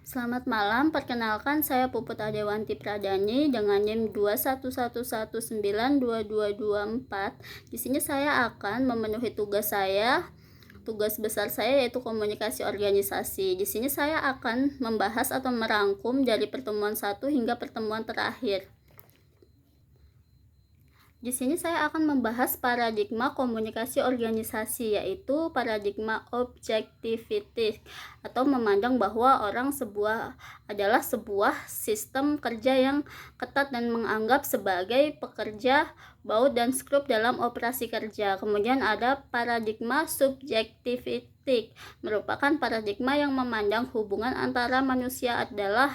Selamat malam, perkenalkan saya Puput Adewanti Pradani dengan NIM 211192224. Di sini saya akan memenuhi tugas saya. Tugas besar saya yaitu komunikasi organisasi. Di sini saya akan membahas atau merangkum dari pertemuan 1 hingga pertemuan terakhir. Di sini saya akan membahas paradigma komunikasi organisasi, yaitu paradigma objectivity atau memandang bahwa orang adalah sebuah sistem kerja yang ketat dan menganggap sebagai pekerja baut dan skrup dalam operasi kerja. Kemudian ada paradigma subjectivity, merupakan paradigma yang memandang hubungan antara manusia adalah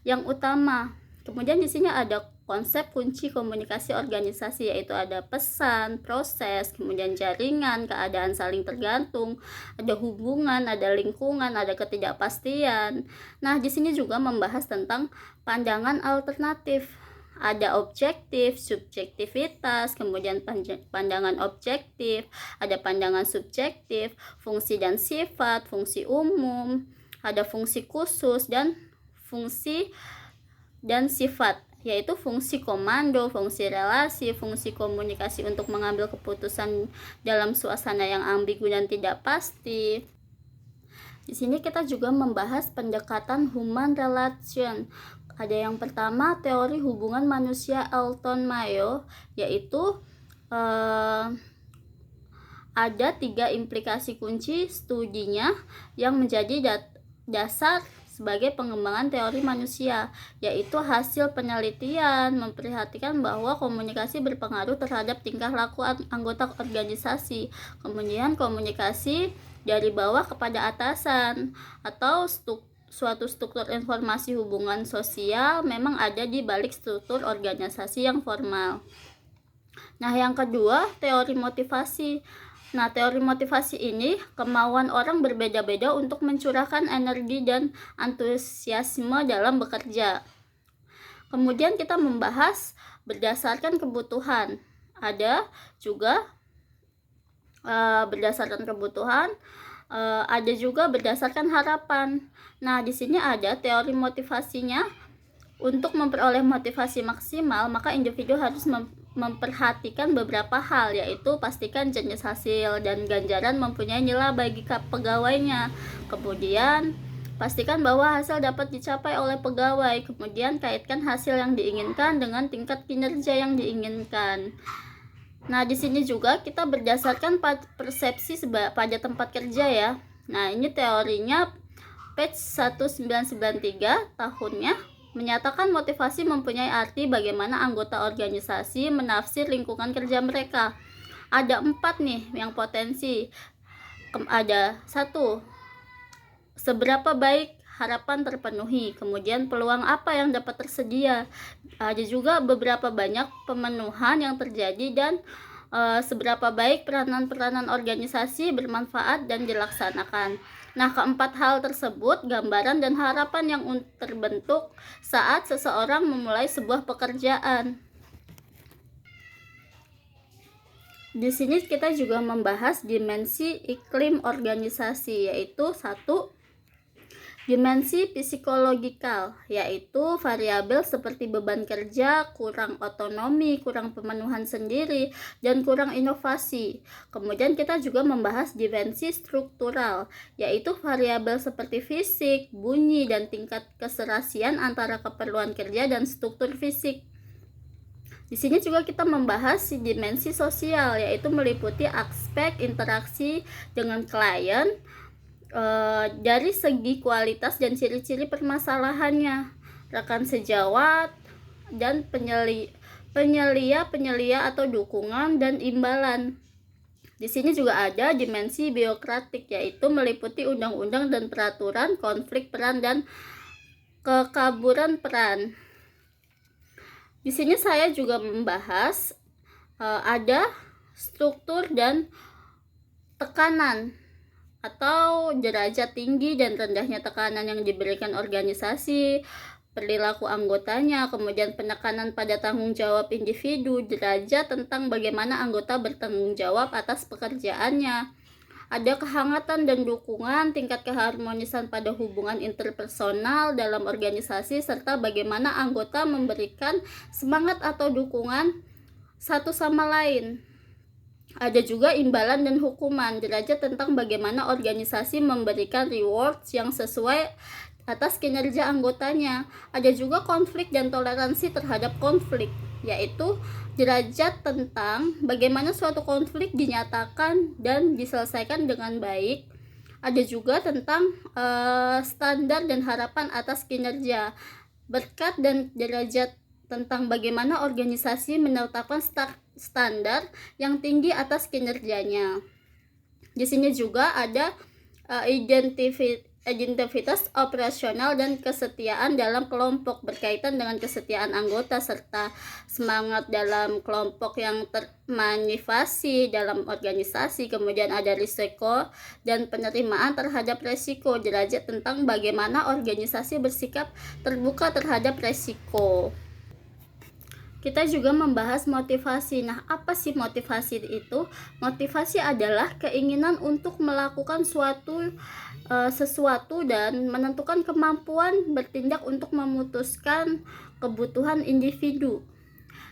yang utama. Kemudian di sini ada konsep kunci komunikasi organisasi, yaitu ada pesan, proses, kemudian jaringan, keadaan saling tergantung, ada hubungan, ada lingkungan, ada ketidakpastian. Nah, di sini juga membahas tentang pandangan alternatif. Ada objektif, subjektivitas, kemudian pandangan objektif, ada pandangan subjektif, fungsi dan sifat, fungsi umum, ada fungsi khusus dan fungsi dan sifat, yaitu fungsi komando, fungsi relasi, fungsi komunikasi untuk mengambil keputusan dalam suasana yang ambigu dan tidak pasti. Di sini kita juga membahas pendekatan human relation. Ada yang pertama, teori hubungan manusia Elton Mayo, yaitu ada 3 implikasi kunci studinya yang menjadi dasar sebagai pengembangan teori manusia, yaitu hasil penelitian memperhatikan bahwa komunikasi berpengaruh terhadap tingkah laku anggota organisasi. Kemudian komunikasi dari bawah kepada atasan atau suatu struktur informasi hubungan sosial memang ada di balik struktur organisasi yang formal. Nah, yang kedua, teori motivasi. Nah, teori motivasi ini kemauan orang berbeda-beda untuk mencurahkan energi dan antusiasme dalam bekerja. Kemudian kita membahas berdasarkan kebutuhan. Ada juga berdasarkan kebutuhan, ada juga berdasarkan harapan. Nah, di sini ada teori motivasinya. Untuk memperoleh motivasi maksimal, maka individu harus memperhatikan beberapa hal, yaitu pastikan jenis hasil dan ganjaran mempunyai nilai bagi pegawainya. Kemudian pastikan bahwa hasil dapat dicapai oleh pegawai. Kemudian kaitkan hasil yang diinginkan dengan tingkat kinerja yang diinginkan. Nah, di sini juga kita berdasarkan persepsi pada tempat kerja ya. Nah, ini teorinya page 1993 tahunnya menyatakan motivasi mempunyai arti bagaimana anggota organisasi menafsir lingkungan kerja mereka. Ada 4 nih yang potensi. Ada 1, seberapa baik harapan terpenuhi, kemudian peluang apa yang dapat tersedia. Ada juga beberapa banyak pemenuhan yang terjadi dan seberapa baik peranan-peranan organisasi bermanfaat dan dilaksanakan. Nah, keempat hal tersebut gambaran dan harapan yang terbentuk saat seseorang memulai sebuah pekerjaan. Di sini kita juga membahas dimensi iklim organisasi, yaitu 1, dimensi psikologikal, yaitu variabel seperti beban kerja, kurang otonomi, kurang pemenuhan sendiri, dan kurang inovasi. Kemudian kita juga membahas dimensi struktural, yaitu variabel seperti fisik, bunyi, dan tingkat keserasian antara keperluan kerja dan struktur fisik. Di sini juga kita membahas dimensi sosial, yaitu meliputi aspek interaksi dengan klien, dari segi kualitas dan ciri-ciri permasalahannya, rekan sejawat, dan penyelia atau dukungan dan imbalan. Di sini juga ada dimensi biokratik, yaitu meliputi undang-undang dan peraturan, konflik peran, dan kekaburan peran. Di sini saya juga membahas ada struktur dan tekanan atau derajat tinggi dan rendahnya tekanan yang diberikan organisasi, perilaku anggotanya, kemudian penekanan pada tanggung jawab individu, derajat tentang bagaimana anggota bertanggung jawab atas pekerjaannya. ada kehangatan dan dukungan, tingkat keharmonisan pada hubungan interpersonal dalam organisasi, serta bagaimana anggota memberikan semangat atau dukungan satu sama lain. Ada juga imbalan dan hukuman, derajat tentang bagaimana organisasi memberikan rewards yang sesuai atas kinerja anggotanya. Ada juga konflik dan toleransi terhadap konflik, yaitu derajat tentang bagaimana suatu konflik dinyatakan dan diselesaikan dengan baik. Ada juga tentang standar dan harapan atas kinerja, berkat dan derajat tentang bagaimana organisasi menetapkan standar yang tinggi atas kinerjanya. Di sini juga ada identitas operasional dan kesetiaan dalam kelompok, berkaitan dengan kesetiaan anggota serta semangat dalam kelompok yang termanifestasi dalam organisasi. Kemudian ada risiko dan penerimaan terhadap resiko, derajat tentang bagaimana organisasi bersikap terbuka terhadap resiko. Kita juga membahas motivasi. Nah, apa sih motivasi itu? Motivasi adalah keinginan untuk melakukan sesuatu dan menentukan kemampuan bertindak untuk memutuskan kebutuhan individu.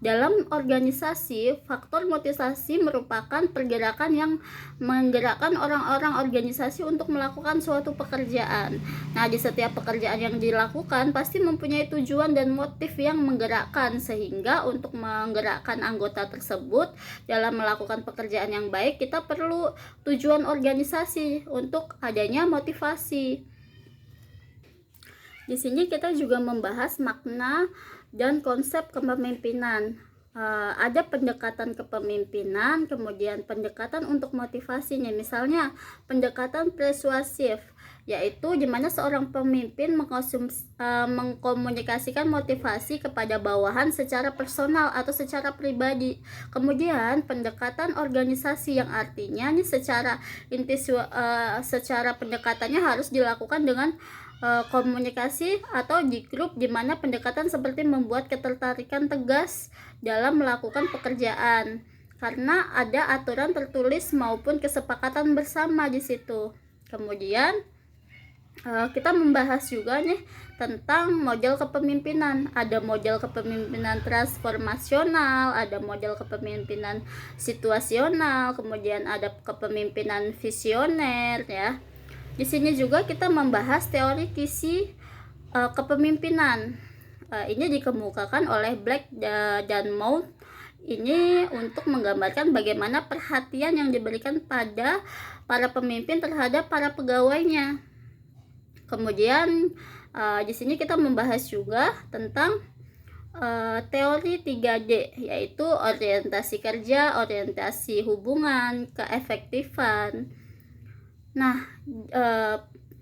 Dalam organisasi, faktor motivasi merupakan pergerakan yang menggerakkan orang-orang organisasi untuk melakukan suatu pekerjaan. Nah, di setiap pekerjaan yang dilakukan pasti mempunyai tujuan dan motif yang menggerakkan, sehingga untuk menggerakkan anggota tersebut dalam melakukan pekerjaan yang baik, kita perlu tujuan organisasi untuk adanya motivasi. Di sini kita juga membahas makna dan konsep kepemimpinan. Ada pendekatan kepemimpinan, kemudian pendekatan untuk motivasinya. Misalnya pendekatan persuasif, yaitu di mana seorang pemimpin mengkomunikasikan motivasi kepada bawahan secara personal atau secara pribadi. Kemudian pendekatan organisasi, yang artinya nih secara pendekatannya harus dilakukan dengan komunikasi atau di grup, di mana pendekatan seperti membuat ketertarikan tegas dalam melakukan pekerjaan karena ada aturan tertulis maupun kesepakatan bersama di situ. Kemudian kita membahas juga nih tentang model kepemimpinan. Ada model kepemimpinan transformasional, ada model kepemimpinan situasional, kemudian ada kepemimpinan visioner ya. Di sini juga kita membahas teori kisi kepemimpinan. Ini dikemukakan oleh Black dan Mount. Ini untuk menggambarkan bagaimana perhatian yang diberikan pada para pemimpin terhadap para pegawainya. Kemudian di sini kita membahas juga tentang teori 3D, yaitu orientasi kerja, orientasi hubungan, keefektifan. Nah,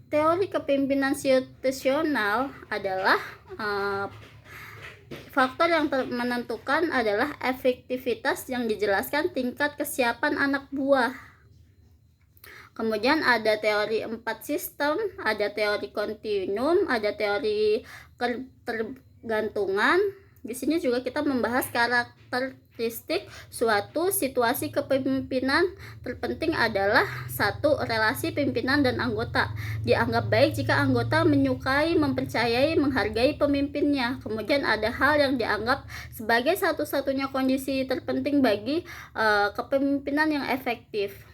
teori kepemimpinan situasional adalah faktor yang menentukan adalah efektivitas yang dijelaskan tingkat kesiapan anak buah. Kemudian ada teori 4 sistem, ada teori kontinum, ada teori ketergantungan. Di sini juga kita membahas karakteristik suatu situasi kepemimpinan. Terpenting adalah satu, relasi pimpinan dan anggota. Dianggap baik jika anggota menyukai, mempercayai, menghargai pemimpinnya. Kemudian ada hal yang dianggap sebagai satu-satunya kondisi terpenting bagi kepemimpinan yang efektif.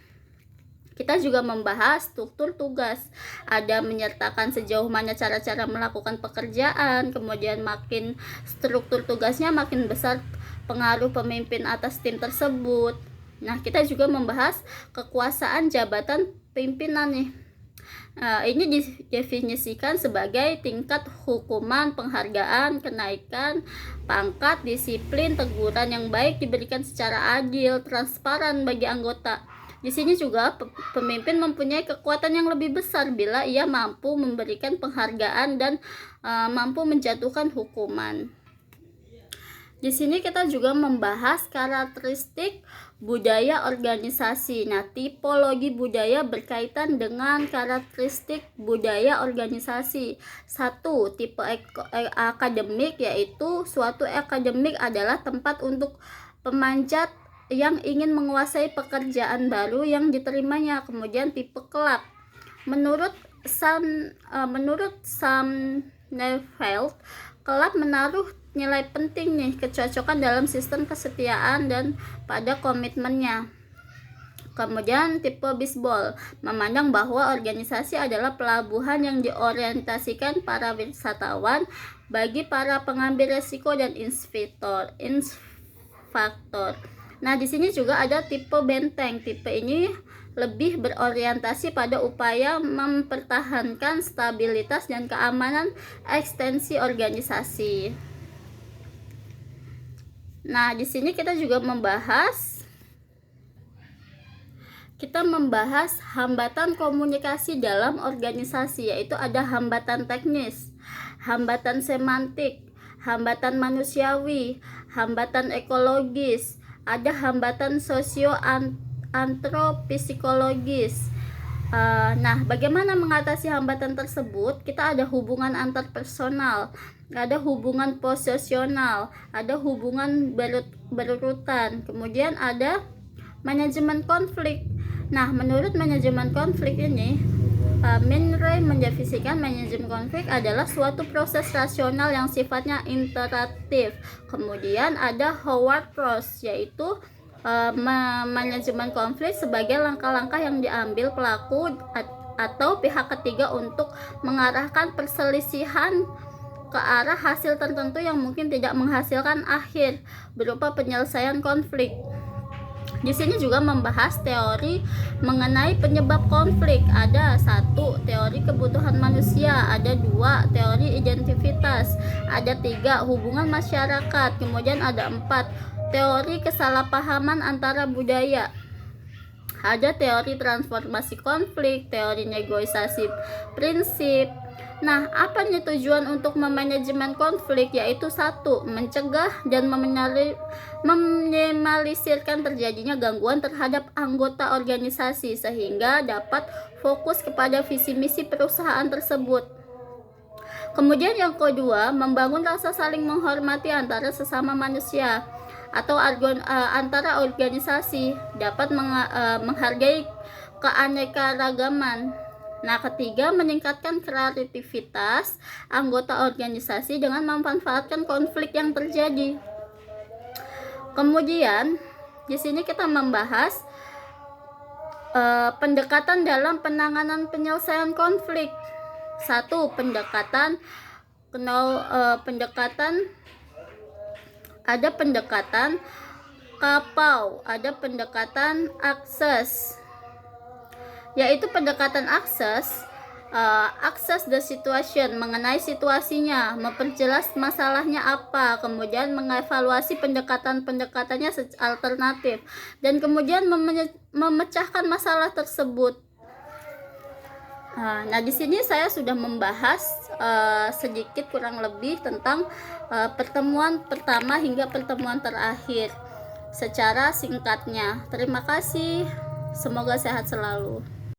Kita juga membahas struktur tugas. Ada menyertakan sejauh mana cara-cara melakukan pekerjaan, kemudian makin struktur tugasnya makin besar pengaruh pemimpin atas tim tersebut. Nah, kita juga membahas kekuasaan jabatan pimpinan nih. Ini didefinisikan sebagai tingkat hukuman, penghargaan, kenaikan pangkat, disiplin, teguran yang baik diberikan secara adil, transparan bagi anggota. Di sini juga pemimpin mempunyai kekuatan yang lebih besar bila ia mampu memberikan penghargaan dan mampu menjatuhkan hukuman. Di sini kita juga membahas karakteristik budaya organisasi. Nah, tipologi budaya berkaitan dengan karakteristik budaya organisasi. 1. Tipe akademik, yaitu suatu akademik adalah tempat untuk pemanjat yang ingin menguasai pekerjaan baru yang diterimanya. Kemudian tipe klub. Menurut Sam Neufeld, klub menaruh nilai penting nih kecocokan dalam sistem kesetiaan dan pada komitmennya. Kemudian tipe bisbol memandang bahwa organisasi adalah pelabuhan yang diorientasikan para wisatawan bagi para pengambil resiko dan investor. Nah, di sini juga ada tipe benteng. Tipe ini lebih berorientasi pada upaya mempertahankan stabilitas dan keamanan ekstensi organisasi. Nah, di sini kita juga membahas hambatan komunikasi dalam organisasi, yaitu ada hambatan teknis, hambatan semantik, hambatan manusiawi, hambatan ekologis, ada hambatan sosio-antropisikologis. Nah, bagaimana mengatasi hambatan tersebut? Kita ada hubungan antarpersonal, ada hubungan posisional, ada hubungan berurutan, kemudian ada manajemen konflik. Nah, menurut manajemen konflik ini, Min Ray mendefinisikan manajemen konflik adalah suatu proses rasional yang sifatnya interaktif. Kemudian ada Howard Ross, yaitu manajemen konflik sebagai langkah-langkah yang diambil pelaku atau pihak ketiga untuk mengarahkan perselisihan ke arah hasil tertentu yang mungkin tidak menghasilkan akhir berupa penyelesaian konflik. Di sini juga membahas teori mengenai penyebab konflik. Ada 1, teori kebutuhan manusia, ada 2, teori identitas, ada 3, hubungan masyarakat, kemudian ada 4, teori kesalahpahaman antara budaya. Ada teori transformasi konflik, teori negosiasi prinsip. Nah, apa nih tujuan untuk memanajemen konflik? Yaitu 1, mencegah dan meminimalisirkan terjadinya gangguan terhadap anggota organisasi sehingga dapat fokus kepada visi misi perusahaan tersebut. Kemudian yang kedua, membangun rasa saling menghormati antara sesama manusia atau antara organisasi, dapat menghargai keanekaragaman. Nah, ketiga, meningkatkan kreativitas anggota organisasi dengan memanfaatkan konflik yang terjadi. Kemudian, di sini kita membahas pendekatan dalam penanganan penyelesaian konflik. 1, ada pendekatan kapau, ada pendekatan akses. Yaitu pendekatan akses, access the situation, mengenai situasinya, memperjelas masalahnya apa, kemudian mengevaluasi pendekatannya alternatif, dan kemudian memecahkan masalah tersebut. Nah, di sini saya sudah membahas sedikit kurang lebih tentang pertemuan pertama hingga pertemuan terakhir secara singkatnya. Terima kasih, semoga sehat selalu.